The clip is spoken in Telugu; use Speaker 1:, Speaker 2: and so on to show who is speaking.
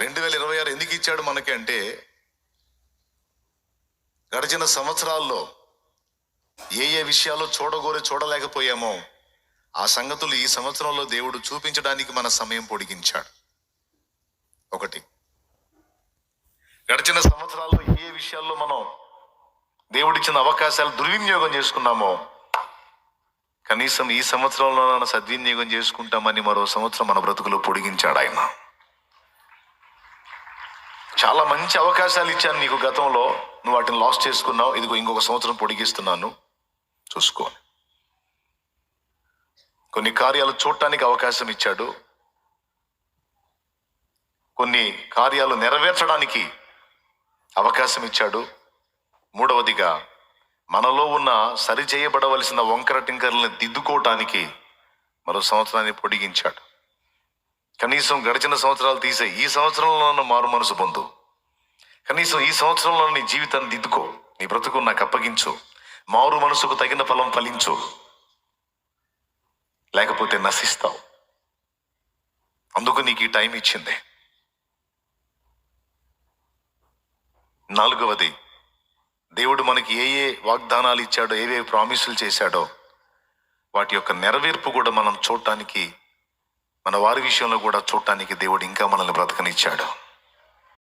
Speaker 1: 2026 ఎందుకు ఇచ్చాడు మనకి అంటే, గడిచిన సంవత్సరాల్లో ఏ విషయాలు చూడలేకపోయామో ఆ సంగతులు ఈ సంవత్సరంలో దేవుడు చూపించడానికి మన సమయం పొడిగించాడు. ఒకటి, గడిచిన సంవత్సరాల్లో ఏ విషయాల్లో మనం దేవుడిచ్చిన అవకాశాలు దుర్వినియోగం చేసుకున్నామో కనీసం ఈ సంవత్సరంలో సద్వినియోగం చేసుకుంటామని మరో సంవత్సరం మన బ్రతుకులో పొడిగించాడు ఆయన. చాలా మంచి అవకాశాలు ఇచ్చాను నీకు గతంలో, నువ్వు వాటిని లాస్ చేసుకున్నావు. ఇదిగో ఇంకొక సంవత్సరం పొడిగిస్తున్నాను, చూసుకో. కొన్ని కార్యాలు చూడటానికి అవకాశం ఇచ్చాడు, కొన్ని కార్యాలు నెరవేర్చడానికి అవకాశం ఇచ్చాడు. మూడవదిగా, మనలో ఉన్న సరిచేయబడవలసిన వంకర టింకర్లను దిద్దుకోవటానికి మరో సంవత్సరాన్ని పొడిగించాడు. కనీసం గడిచిన సంవత్సరాలు తీసే ఈ సంవత్సరంలో మారు మనసు పొందు. కనీసం ఈ సంవత్సరంలో నీ జీవితాన్ని దిద్దుకో, నీ బ్రతుకు నాకు అప్పగించు, మారు మనసుకు తగిన ఫలం ఫలించు, లేకపోతే నశిస్తావు. అందుకు నీకు ఈ టైం ఇచ్చింది. నాలుగవది, దేవుడు మనకి ఏ వాగ్దానాలు ఇచ్చాడో, ఏవే ప్రామిసులు చేశాడో వాటి యొక్క నెరవేర్పు కూడా మనం చూడటానికి, మన వారి విషయంలో కూడా చూడటానికి దేవుడు ఇంకా మనల్ని బ్రతకనిచ్చాడు.